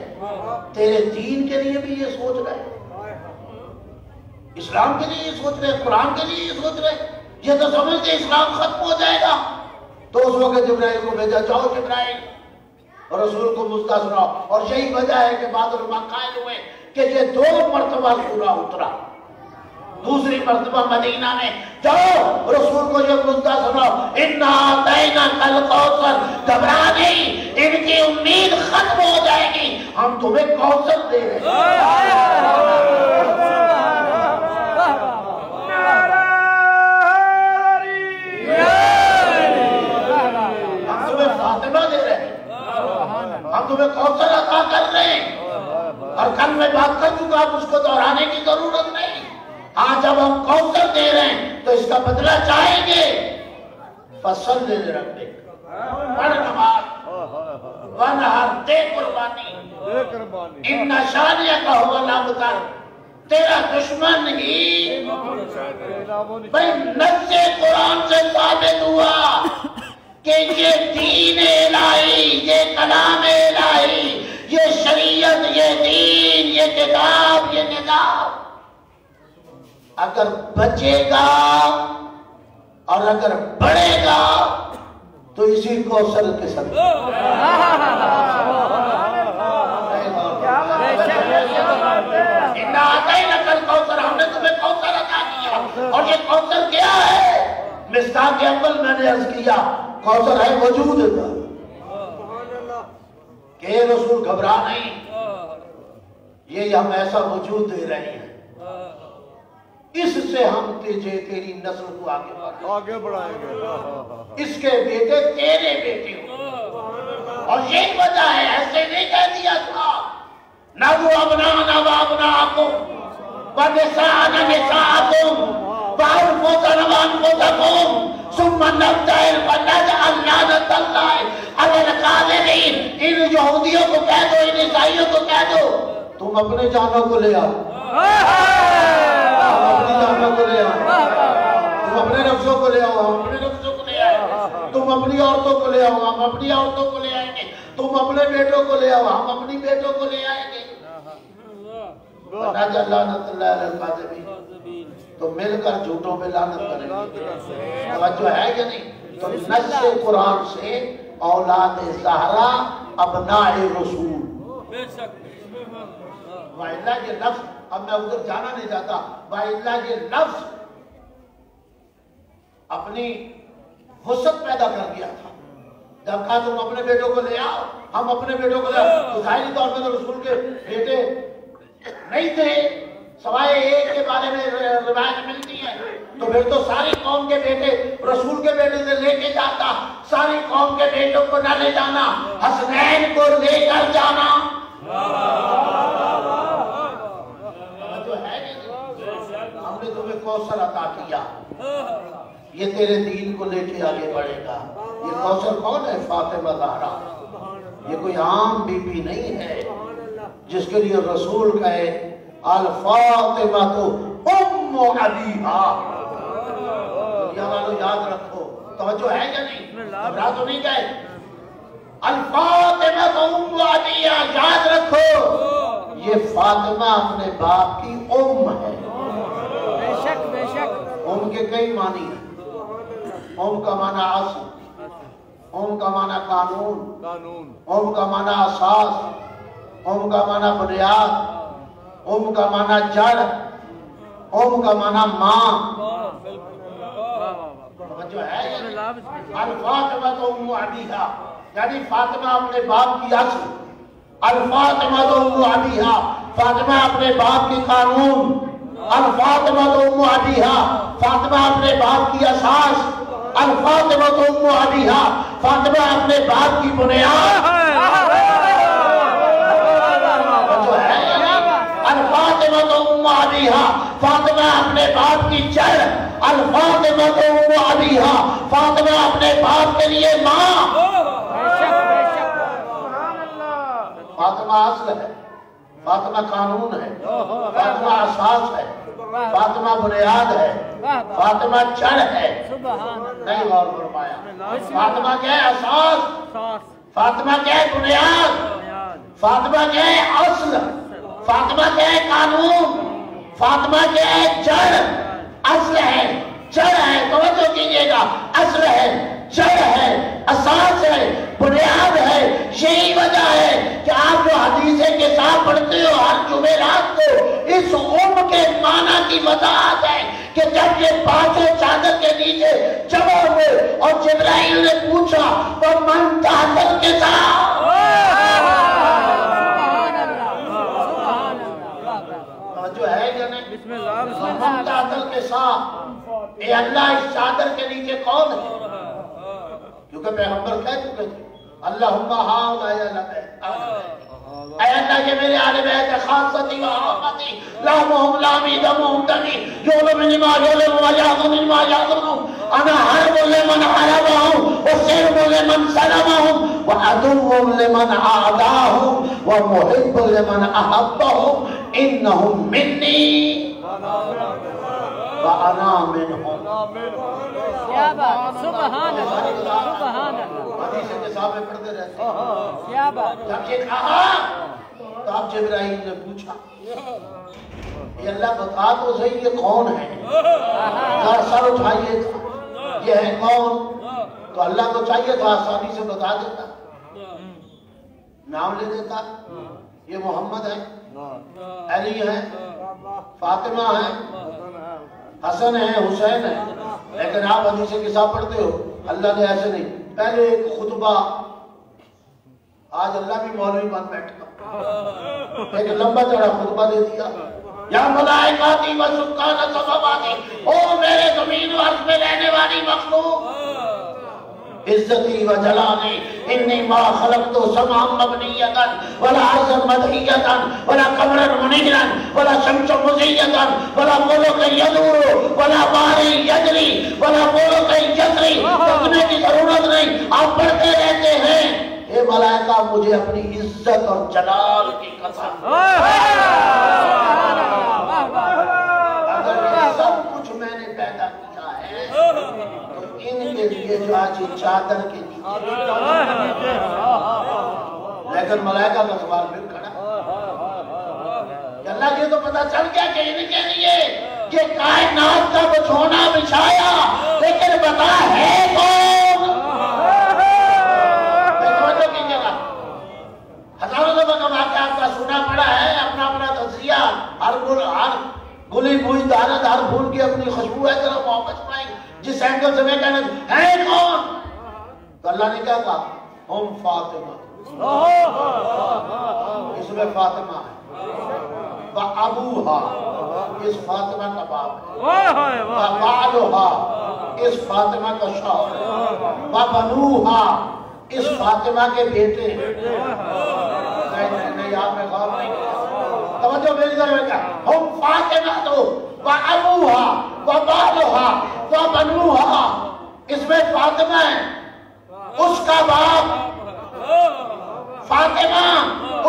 تیرے دین کے لیے بھی یہ سوچ رہے، اسلام کے لیے یہ سوچ رہے، قرآن کے لیے یہ سوچ رہے. یہ تو سمجھتے اسلام ختم ہو جائے گا. تو اس وقت جبرائیل کو بھیجا، جاؤ جبرائیل اور رسول کو مزدہ سناؤ. اور یہی وجہ ہے کہ بعض علماء قائل ہوئے کہ یہ 2 مرتبہ سورہ اترا. دوسری مرتبہ مدینہ میں جاؤ رسول کو یہ مزدہ سناؤ، اِنَّا أَعْطَيْنَاكَ الْكَوْثَرَ. گھبرا نہیں، ان کی امید ختم ہو جائے گی، ہم تمہیں کوثر دے رہے ہیں. ہم تمہیں فاطمہ دے رہے ہیں، ہم تمہیں کوثر عطا کر رہے ہیں. اور کل میں بات کر چکا، اب اس کو دہرانے کی ضرورت نہیں. آج جب ہم کوثر دے رہے ہیں تو اس کا بدلہ چاہیں گے. فصل دے ربک، پڑھ نماز، ونہر، دے قربانی، ان شانئک ھو الابتر. تیرا دشمن ہی بھئی نص قرآن سے ثابت ہوا کہ یہ دین الہی، یہ کلام الہی، یہ شریعت، یہ دین، یہ کتاب، یہ نظام اگر بچے گا اور اگر بڑھے گا تو اسی کوثر کے ساتھ. ہم نے تمہیں کوثر عطا کیا. اور یہ کوثر کیا ہے؟ مصداق اول میں نے عرض کیا، کوثر ہے وجود کا. کہ رسول گھبرا نہیں، یہ ہم ایسا وجود دے رہے ہیں، اس سے ہم تیری نسل کو آگے بڑھائیں گے، اس کے بیٹے تیرے بیٹے ہوں. اور یہ وجہ ہے، ایسے نہیں کہہ دیا تھا نَبُوَ أَبْنَاءَنَا وَأَبْنَاءَكُمْ وَنِسَاءَنَا نِسَاءَكُمْ وَأَنفُسَنَا وَأَنفُسَكُمْ ثُمَّ نَبْتَهِلْ فَنَجْعَلْ لَعْنَتَ اللَّهِ عَلَى الْكَاذِبِينَ. ان یہودیوں کو کہہ دو، ان عیسائیوں کو کہہ دو، تم اپنے جانوں کو لے آؤ، اپنی جانوں کو لے آؤ، تم اپنے نفسوں کو لے آؤ، ہم اپنے نفسوں کو لے آئیں گے. تم اپنی عورتوں کو لے آؤ، ہم اپنی عورتوں کو لے آئیں گے. تم اپنے بیٹوں کو لے آؤ، ہم اپنی بیٹوں کو لے آئیں گے. ونجعل لعنت اللہ علی الکاذبین، تو مل کر جھوٹوں پہ لعنت کریں گے۔ توجہ ہے کہ نہیں؟ تو نص قرآن سے اولاد زہرا ابناء رسول، وَإِلَّا یہ لفظ، اب میں ادھر جانا نہیں چاہتا، وَإِلَّا یہ لفظ اپنی وسعت پیدا کر گیا تھا۔ جب کہا تم اپنے بیٹوں کو لے آؤ، ہم اپنے بیٹوں کو لے آؤ، تو ظاہری طور پہ تو رسول کے بیٹے نہیں تھے، سوائے ایک کے بارے میں روایت ملتی ہے، تو پھر تو ساری قوم کے بیٹے رسول کے بیٹے سے لے کے جاتا، ساری قوم کے بیٹوں کو نہ لے جانا، حسنین کو لے کر جانا۔ جو ہے ہم نے تمہیں کوثر عطا کیا، یہ تیرے دین کو لے کے آگے بڑھے گا۔ یہ کوثر کون ہے؟ فاطمہ زہرا۔ یہ کوئی عام بی بی نہیں ہے جس کے لیے رسول کہے الفاطمہ تو ام ابیہا۔ دنیا والوں یاد رکھو، توجہ ہے یا نہیں؟ گھبرا تو نہیں گئے؟ الفاطمہ تو ام ابیہا، یاد رکھو یہ فاطمہ اپنے باپ کی ام ہے۔ بے شک بے شک۔ ام کے کئی معنی ہیں۔ ام کا معنی اصل، ام کا معنی قانون، ام کا معنی اساس، ام کا معنی بنیاد، ام کا معنی جڑ، ام کا معنی ماں۔ جو ہے الفاطمہ تو ام ابیہا، یعنی فاطمہ اپنے باپ کی اصل، الفاطمہ تو ام ابیہا، فاطمہ اپنے باپ کی قانون، الفاطمہ تو ام ابیہا، فاطمہ اپنے باپ کی اساس، الفاطمہ تو ام ابیہا، فاطمہ اپنے باپ کی بنیاد۔ جو ہے الفاطمہ تو ام ابیہا، فاطمہ اپنے باپ کی جڑ، الفاطمہ تو ام ابیہا، فاطمہ اپنے باپ کے لیے ماں۔ فاطمہ اصل ہے، فاطمہ قانون ہے، فاطمہ اساس ہے، فاطمہ بنیاد ہے، فاطمہ جڑ ہے۔ نہیں غور فرمایا؟ فاطمہ کیا ہے؟ اساس۔ فاطمہ کیا ہے؟ بنیاد۔ فاطمہ کیا ہے؟ اصل۔ فاطمہ کیا ہے؟ قانون۔ فاطمہ کیا ہے؟ جڑ۔ اصل ہے، جڑ ہے، توجہ کیجئے گا، اصل ہے، جڑ ہے، اساس ہے، بنیاد ہے۔ یہی وجہ ہے کہ آپ جو حدیث کے ساتھ پڑھتے ہو ہر جمعرات کو، اس ام کے معنی کی وضاحت ہے کہ جب یہ پانچوں چادر کے نیچے جمع ہوئے اور جبرائیل نے پوچھا تو من تحتل کے ساتھ جو ہے یا نہیں؟ من تحتل کے ساتھ، اے اللہ اس چادر کے نیچے کون ہے؟ کیونکہ پیغمبر کہہ چکے تھے اللہم ہاؤلا یا لبے، اے اللہ یہ میرے آل بیت خاصتی و عامتی، لامہم لامی دمہم دمی، یولم لما یولم و یاغم لما یاغم، انا حرب لمن حربہم و سرب لمن سلمہم و عدوم لمن عاداہم و محب لمن احبہم، انہم منی وَأَنَا مِنْهُمْ۔ کیا بات، سبحان اللہ، سبحان اللہ۔ حدیث کے صحابے پڑھتے رہتے ہیں۔ کیا بات۔ جب یہ کہا تو اب جبرائیل نے پوچھا یہ اللہ بتا تو صحیح یہ کون ہے؟ سر اٹھائیے تھا یہ ہے کون؟ تو اللہ کو چاہیے تھا آسانی سے بتا دیتا، نام لے دیتا، یہ محمد ہے، علی ہے، فاطمہ ہے، حسن ہے، حسین ہے۔ لیکن آپ حدیث کے ساتھ پڑھتے ہو اللہ نے ایسے نہیں، پہلے ایک خطبہ، آج اللہ بھی مولوی بن بیٹھتا، ایک لمبا چڑھا خطبہ دے دیا، یا ملائکاتی و سکان سبباتی، او میرے زمین و عرض میں رہنے والی مخلوق، عزتی و جلالی، انی ما خلقت سمعا مبنیتا ولا عرضا مدحیتا ولا قمرا منیرا ولا شمس مزیتا ولا ملک یدور ولا بار یجری ولا ملک یجری، تکنے کی ضرورت نہیں، آپ پڑھتے رہتے ہیں اے ملائکہ مجھے اپنی عزت اور جلال کی قسم، اگر یہ سب کچھ میں نے پیدا کیا ہے تو ان کے لیے جو آج چادر کے نیچے، لیکن ملائکہ کا سوال پھر کھڑا کہ اللہ کے تو پتہ چل گیا کہ ان کے لیے یہ کائنات کا بچھونا بچھایا، لیکن بتا ہے کون؟ توجہ کیجیے گا، ہزاروں دفعہ کا واقعہ آپ کا سنا پڑا ہے، اپنا اپنا تجزیہ، ہر گلی بوئی دارت ہر پھول کی اپنی خوشبو ہے، ذرا محبت پائیں جس اینگل سے میں کہنا ہے کون؟ تو اللہ نے کیا کہا؟ ہم فاطمہ، اس میں فاطمہ ہے، وَأَبُوهَا اس فاطمہ کا باپ ہے، وَبَعْلُهَا اس فاطمہ کا شوہر ہے، وَبَنُوهَا اس فاطمہ کے بیٹے ہیں۔ نہیں آپ میں غور نہیں کیا، توجہ میری طرف ہے کیا؟ ہم فاطمہ تو وَأَبُوهَا وَبَعْلُهَا وَبَنُوهَا اس میں فاطمہ ہے، اس کا باپ، فاطمہ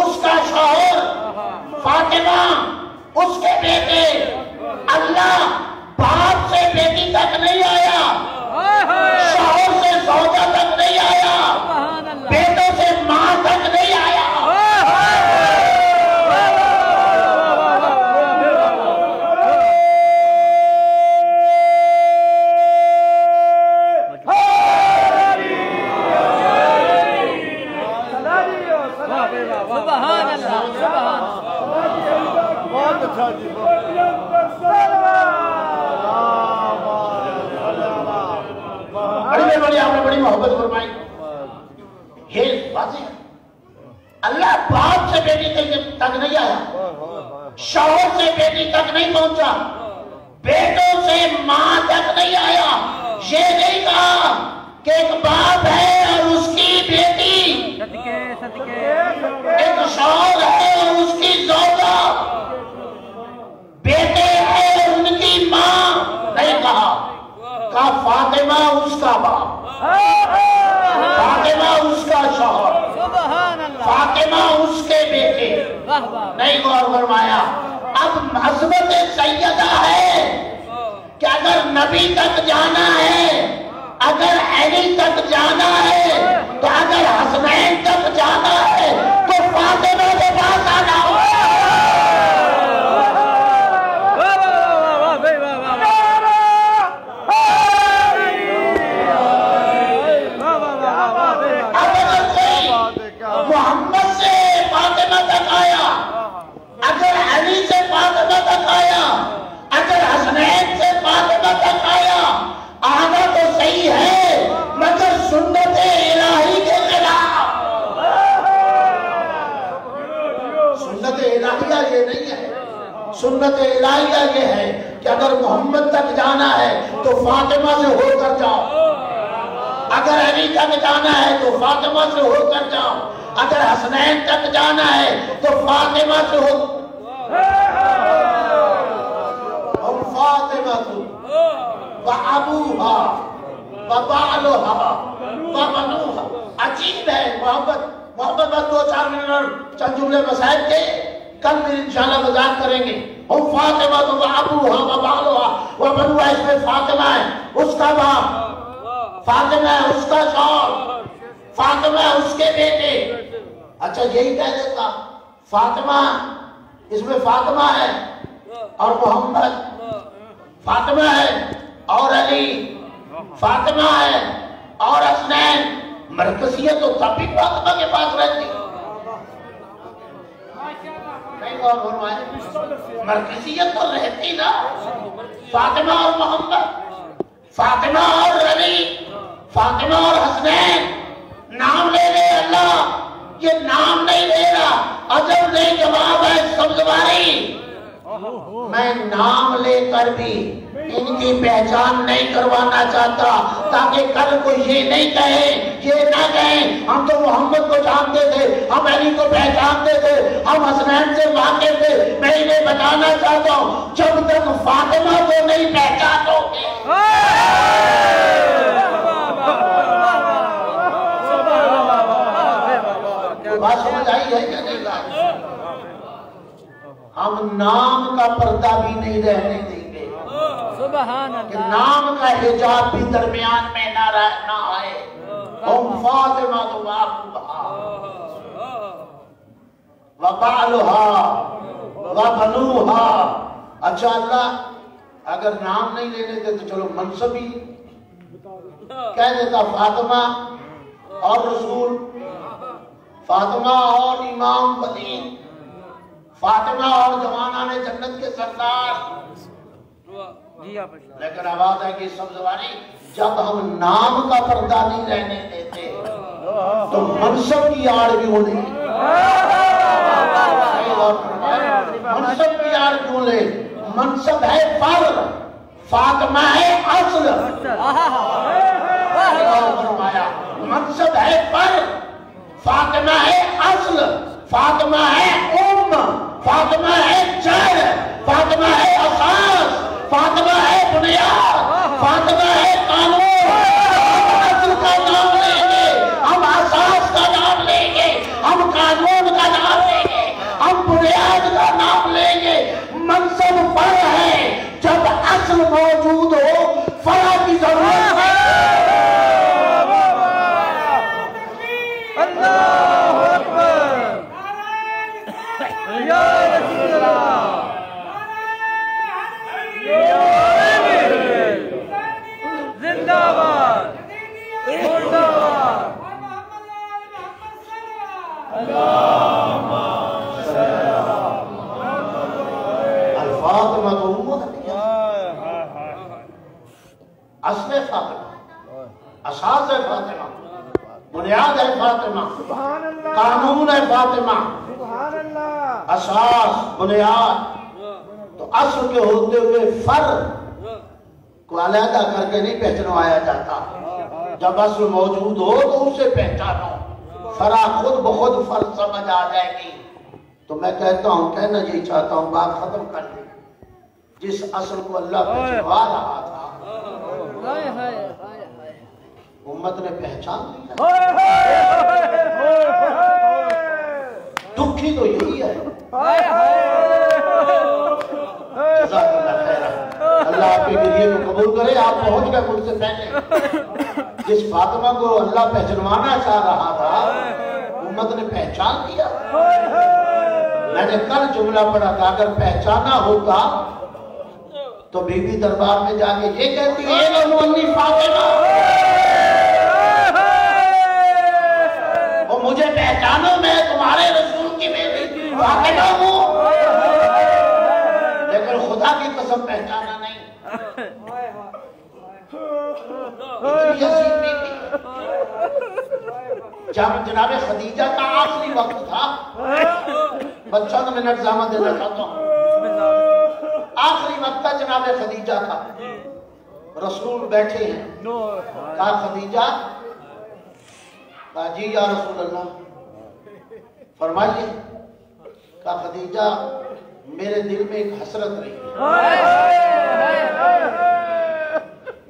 اس کا شوہر، فاطمہ اس کے بیٹے۔ اللہ باپ سے بیٹی تک نہیں آیا، شوہر سے زوجہ تک نہیں آیا، بیٹوں سے ماں تک نہیں آیا۔ محبت فرمائی، یہ واضح اللہ باپ سے بیٹی تک نہیں آیا، شوہر سے بیٹی تک نہیں پہنچا، بیٹوں سے ماں تک نہیں آیا۔ یہ نہیں کہا کہ ایک باپ ہے اور اس کی بیٹی، ایک شوہر ہے اور اس کی زوجہ، بیٹے ہیں اور ان کی ماں، نہیں کہا فاطمہ اس کا باپ، فاطمہ اس کا شوہر، فاطمہ اس کے بیٹے، نہیں غور فرمایا۔ اب عظمت سیدہ ہے کہ اگر نبی تک جانا ہے، اگر علی تک جانا ہے، تو اگر حسنین تک جانا ہے تو فاطمہ کے پاس آنا ہوگا۔ محمد سے فاطمہ تک آیا، اگر علی سے فاطمہ تک آیا، اگر حسنین سے فاطمہ تک آیا، آنا تو صحیح ہے مگر سنت الہی کے خلاف۔ سنت الہیہ یہ نہیں ہے، سنت الہیہ یہ ہے کہ اگر محمد تک جانا ہے تو فاطمہ سے ہو کر جاؤ، اگر علی تک جانا ہے تو فاطمہ سے ہو کر جاؤ، اگر حسنین تک جانا ہے تو فاطمہ سے ہو۔ ہم فاطمہ تو وَأَبُوهَا وَبَعْلُهَا وَبَنُوهَا۔ عجیب ہے محبت بس 2-4 منٹ چند جملے مسائل کے کل بھی انشاءاللہ وضاحت کریں گے۔ ہم فاطمہ تو وَأَبُوهَا وَبَعْلُهَا وَبَنُوهَا اس میں فاطمہ ہے اس کا باپ، فاطمہ ہے اس کا شوہر، فاطمہ ہے اس کے بیٹے۔ اچھا یہی کہہ دیتا فاطمہ اس میں فاطمہ ہے اور محمد، فاطمہ ہے اور علی، فاطمہ ہے اور حسنین، مرکزیت تو تب بھی فاطمہ کے پاس رہتی، نہیں غور فرمائے، مرکزیت تو رہتی نا، فاطمہ اور محمد، فاطمہ اور علی، فاطمہ اور حسنین۔ نام لے لے اللہ، یہ نام نہیں لے رہا، عجب نہیں جواب ہے سبزواری۔ میں نام لے کر بھی ان کی پہچان نہیں کروانا چاہتا تاکہ کل کو یہ نہیں کہیں، یہ نہ کہیں ہم تو محمد کو جانتے تھے، ہم علی کو پہچانتے تھے، ہم حسنین سے واقف تھے۔ میں انہیں بتانا چاہتا ہوں جب تک فاطمہ کو نہیں پہچانو گے، بات سمجھ آئی ہے کہ نہیں؟ ہم نام کا پردہ بھی نہیں رہنے دیں گے، سبحان کہ اللہ، نام کا حجاب بھی درمیان میں نہ آئے۔ ہم فاطمہ تو وَأَبُوهَا وَبَعْلُهَا وَبَنُوهَا۔ اچھا اللہ اگر نام نہیں لینے تھے تو چلو منصب ہی کہہ دیتا، فاطمہ اور رسول، فاطمہ اور امام ولی، فاطمہ اور جوانان جنت کے سردار۔ لیکن آواز ہے کہ سب زبانی جب ہم نام کا پردہ نہیں رہنے دیتے تو منصب کی آڑ بھی ہونی، منصب کی آڑ کیوں لے؟ منصب ہے پر، فاطمہ ہے اصل۔ منصب ہے پر، فاطمہ ہے اصل، فاطمہ ہے فاطمہ ہے جڑ، فاطمہ ہے اساس، فاطمہ ہے بنیاد، فاطمہ ہے قانون۔ ہم اصل کا نام لیں گے، ہم اساس کا نام لیں گے، ہم قانون کا نام لیں گے، ہم بنیاد کا نام لیں گے۔ منصب پر ہے، جب اصل موجود ہو فرع کی ضرورت ہے۔ الفاطمہ تو اصل فاطمہ، اساس ہے فاطمہ، بنیاد ہے فاطمہ، قانون ہے فاطمہ، اساس بنیاد۔ تو اصل کے ہوتے ہوئے فرع کو علیحدہ کر کے نہیں پہچنوایا جاتا، جب اصل موجود ہو تو اسے پہچانو، فرع خود بخود فرع سمجھ آ جائے گی۔ تو میں کہتا ہوں، کہنا یہی چاہتا ہوں، بات ختم کر دیں، جس اصل کو اللہ پہچنوا رہا تھا امت نے پہچان لیا۔ دکھی تو یہی ہے۔ جزاک اللہ خیر، اللہ آپ کے ذریعے کو قبول کرے۔ آپ پہنچ گئے مجھ سے پہلے، جس فاطمہ کو اللہ پہچنوانا چاہ رہا تھا امت نے پہچان لیا۔ میں نے کل جملہ پڑھا تھا، اگر پہچانا ہوتا تو بی بی دربار میں جا کے یہ کہتی ہے فاطمہ وہ مجھے پہچانو، میں تمہارے رسول کی بیٹی فاطمہ ہوں، لیکن خدا کی قسم پہچانا نہیں۔ جب جناب خدیجہ کا آخری وقت تھا، بس چند منٹ زحمت دینا چاہتا ہوں، آخری وقت تھا جناب خدیجہ کا، رسول بیٹھے ہیں، کہا خدیجہ، کہا جی یا رسول اللہ فرمائیے، کہا خدیجہ میرے دل میں ایک حسرت رہی ہے،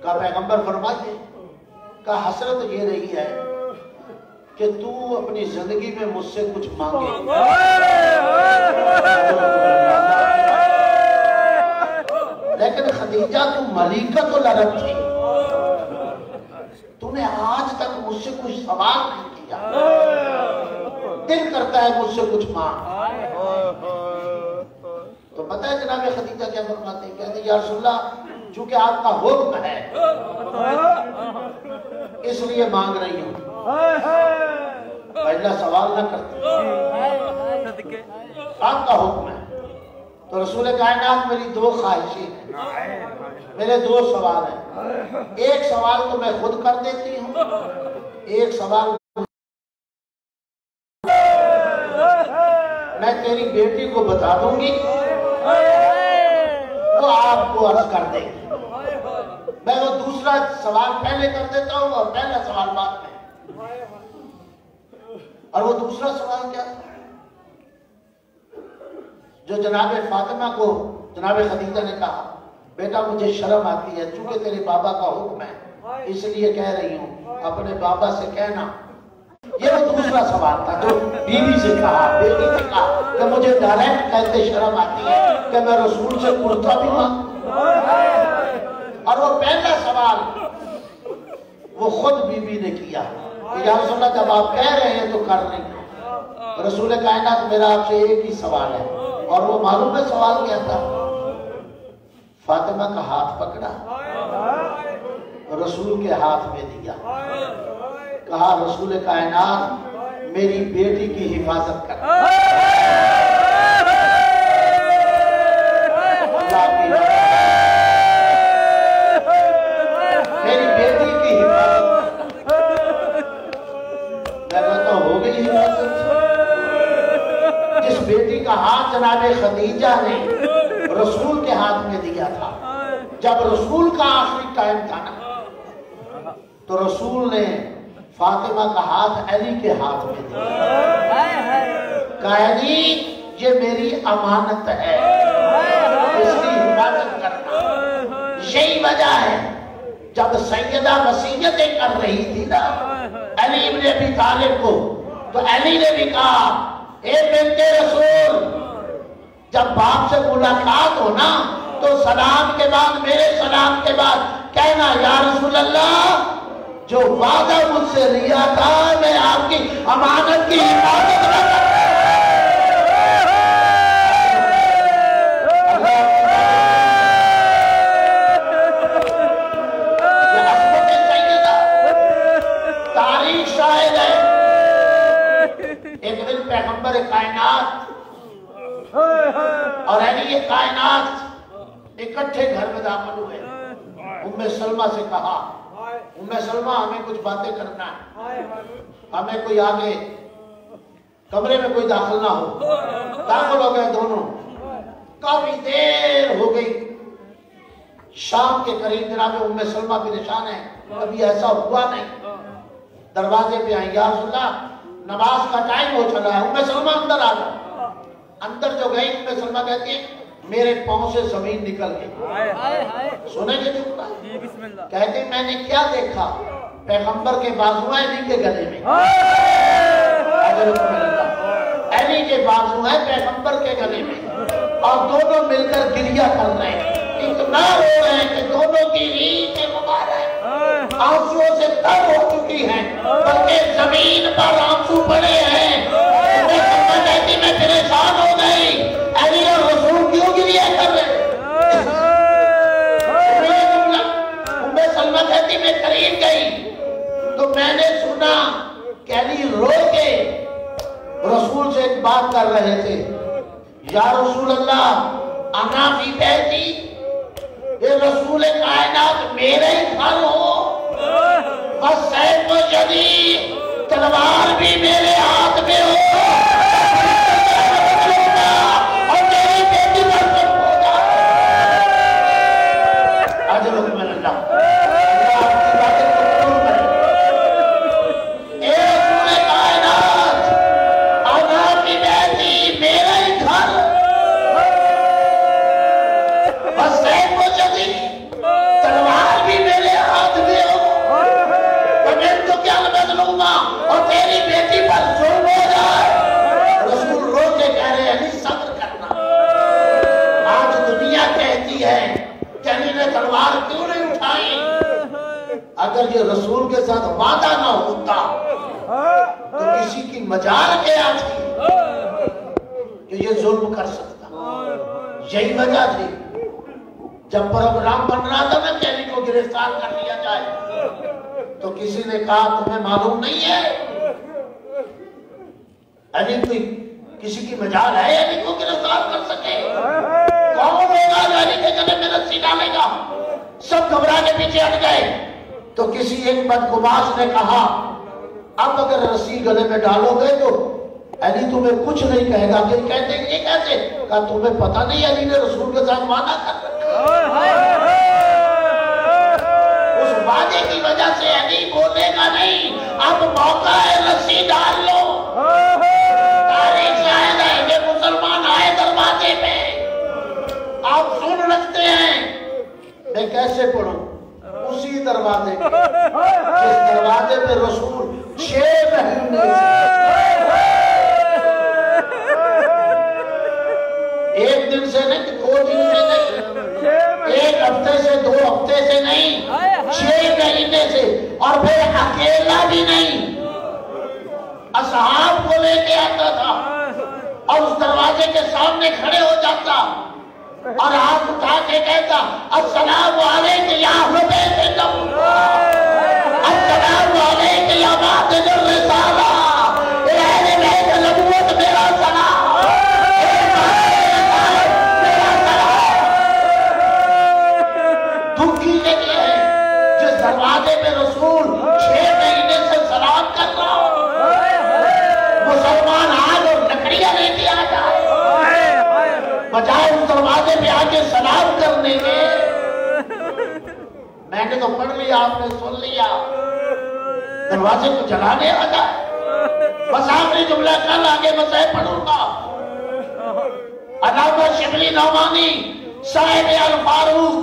کہا پیغمبر فرمائیے، کہا حسرت یہ رہی ہے کہ تو اپنی زندگی میں مجھ سے کچھ مانگے، لیکن خدیجہ تو ملیکۃ العرب تھی، تو نے آج تک مجھ سے کچھ سوال نہیں کیا، دل کرتا ہے مجھ سے کچھ مانگ۔ تو پتہ ہے جناب خدیجہ کیا فرماتے ہیں؟ کہتے ہیں یا رسول اللہ چونکہ آپ کا حکم ہے اس لیے مانگ رہی ہوں، اللہ سوال نہ کرتے، آپ کا حکم ہے۔ تو رسول کائنات میری دو خواہشیں ہیں، میرے دو سوال ہیں، ایک سوال تو میں خود کر دیتی ہوں، ایک سوال میں تیری بیٹی کو بتا دوں گی، وہ آپ کو عرض کر دے گی۔ میں وہ دوسرا سوال پہلے کر دیتا ہوں اور پہلا سوال بعد میں۔ اور وہ دوسرا سوال کیا تھا؟ جو جناب فاطمہ کو جناب خدیجہ نے کہا بیٹا مجھے شرم آتی ہے، چونکہ تیرے بابا کا حکم ہے اس لیے کہہ رہی ہوں، اپنے بابا سے کہنا۔ یہ وہ دوسرا سوال تھا جو بیوی سے کہا، بیٹی سے کہا کہ مجھے ڈائریکٹ کہتے شرم آتی ہے کہ میں رسول سے کرتا بھی مانگوں۔ اور وہ پہلا سوال وہ خود بیوی نے کیا کہ یا رسول اللہ جب آپ کہہ رہے ہیں تو کر رہی ہیں۔ رسول کائنات میرا آپ سے ایک ہی سوال ہے، اور وہ معلوم ہے سوال کیا تھا؟ فاطمہ کا ہاتھ پکڑا، رسول کے ہاتھ میں دیا، کہا رسول کائنات میری بیٹی کی حفاظت کر، میری بیٹی کی حفاظت کر۔ میں کہتا ہوں ہو گئی حفاظت؟ جس بیٹی کا ہاتھ جناب خدیجہ نے رسول کے ہاتھ میں دیا تھا، جب رسول کا آخری ٹائم تھا نا، تو رسول نے فاطمہ کا ہاتھ علی کے ہاتھ میں دیا، کہا علی یہ میری امانت ہے، اس کی حفاظت کرنا۔ یہی وجہ ہے جب سیدہ وصیتیں کر رہی تھی نا علی ابن ابی طالب کو، تو علی نے بھی کہا اے بنت رسول، جب باپ سے ملاقات ہو نا تو سلام کے بعد، میرے سلام کے بعد کہنا یا رسول اللہ جو وعدہ مجھ سے لیا تھا میں آپ کی امانت کی حفاظت کرتا ہوں۔ یہ عظمت سیدہ تاریخ شاہد ہے۔ ایک دن پیغمبر کائنات اور اہلی کائنات اکٹھے گھر میں داخل ہوئے۔ ام سلمہ سے کہا ام سلمہ ہمیں کچھ باتیں کرنا ہے، ہمیں کوئی آگے کمرے میں کوئی داخل نہ ہو۔ داخل ہو گئے دونوں، کافی دیر ہو گئی، شام کے قریب جناب ام سلمہ پریشان ہے، کبھی ایسا ہوا نہیں۔ دروازے پہ آئیں، یا رسول اللہ نماز کا ٹائم ہو چلا ہے۔ ام سلمہ اندر آ گئی، اندر جو گئی ام سلمہ کہتی ہے میرے پاؤں سے زمین نکل گئی۔ سنیں گے جو کہتے میں نے کیا دیکھا؟ پیغمبر کے بازو ہیں علی کے گلے میں، علی کے بازو ہیں پیغمبر کے گلے میں، اور دونوں مل کر گریہ کر رہے ہیں، اتنا رو رہے ہیں کہ دونوں کی ریشیں مبارک آنسوؤں سے تر ہو چکی ہیں، بلکہ زمین پر آنسو پڑے ہیں۔ کہتی میں پریشان ہو گئی، علی اور رسول کیوں گریہ کر رہے ہیں؟ ام سلمہ کہتی میں قریب گئی تو میں نے سنا کہ علی رو کے رسول سے ایک بات کر رہے تھے، یا رسول اللہ انا فی بیتی، یہ رسول کائنات میرے گھر ہو، بس سیف و جدید تلوار بھی میرے ہاتھ میں ہو، اور میری بیٹی پر سب ہو جائے۔ اجر حکم اللہ، اللہ آپ کی باتیں قبول کرے۔ اے رسول کائنات انا فی بیتی، میرا ہی گھر، بس سیف و جدید تلوار بھی میرے ہاتھ میں ہو، تو میں تو کیا بدلوں گا اور تیری بیٹی پر ظلم ہو جائے۔ رسول رو کے کہہ رہے ہیں صبر کرنا۔ آج دنیا کہتی ہے کہ علی نے تلوار کیوں نہیں اٹھائی؟ اگر یہ رسول کے ساتھ وعدہ نہ ہوتا تو کسی کی مجال کیا تھی کہ یہ ظلم کر سکتا؟ یہی وجہ تھی جب پروگرام بن رہا تھا نا کہ علی کو گرفتار کر لیا جائے، تو کسی نے کہا تمہیں معلوم نہیں ہے علی کوئی کسی کی مجال ہے علی کو گرفتار کر سکے؟ کون ہوگا جو علی کے گلے میں رسی ڈالے گا؟ سب گھبرا کے پیچھے ہٹ گئے، تو کسی ایک بدگماش نے کہا اب اگر رسی گلے میں ڈالو گے تو علی تمہیں کچھ نہیں کہے گا۔ کہ کہتے ہیں یہ کیسے؟ کہا تمہیں پتہ نہیں علی نے رسول کے ساتھ وعدہ کر رکھا ہے، اس وعدے کی وجہ سے علی بولے گا نہیں اب موقع ہے رسی ڈال لو۔ تاریخ شاہد ہے کہ مسلمان آئے دروازے پہ، آپ سن رکھتے ہیں، میں کیسے پڑھوں؟ اسی دروازے پہ جس دروازے پہ رسول 6 مہینے ایک دن سے نہیں، 2 دن سے نہیں، 1 ہفتے سے 2 ہفتے سے نہیں، 6 مہینے سے، اور پھر اکیلا بھی نہیں، اصحاب کو لے کے آتا تھا، اور اس دروازے کے سامنے کھڑے ہو جاتا اور ہاتھ اٹھا کے کہتا السلام علیکم یا اہل بیت النبوۃ، السلام علیکم یا معتج الرسالہ، اے اہل بیت نبوت میرا سلام، اے رسالت میرا سلام۔ دکھ کی لیے ہے جس دروازے میں رسول 6 مہینے سے سلام کر رہا ہو، مسلمان آگ اور لکڑیاں لے کے آ جائے، بجائے اس دروازے پہ آگے سلام کرنے کے۔ میں نے تو پڑھ لیا، آپ نے سن لیا، دروازے کو جلانے آ جائے۔ بس آخری جملہ کل آگے مسئلہ پڑھوں گا۔ علامہ شبلی نعمانی صاحب الفاروق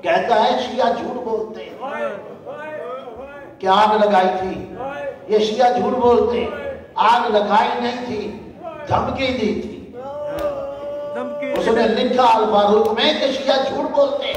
کہتا ہے شیعہ جھوٹ بولتے ہیں کہ آگ لگائی تھی، یہ شیعہ جھوٹ بولتے، آگ لگائی نہیں تھی، دھمکی دی تھی۔ اس نے لکھا الفاروق میں کہ شیعہ جھوٹ بولتے،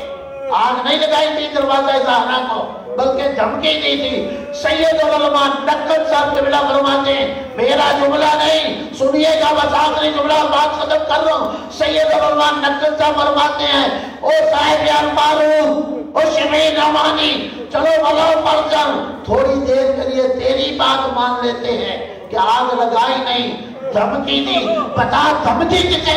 آگ نہیں لگائی تھی دروازہ زہرا کو، بلکہ دھمکی دی تھی۔ سید العلماء نقل صاحب قبلہ فرماتے ہیں، میرا جملہ نہیں، سنیے گا، بس آخری جملہ بات ختم کر رہا ہوں۔ سید العلماء نقل صاحب فرماتے ہیں، او صاحب الفاروق، او شبلی نعمانی، چلو بلو پڑھ کر تھوڑی دیر کے لیے تیری بات مان لیتے ہیں کہ آگ لگائی نہیں، دھمکی دی، بتا دھمکی کسے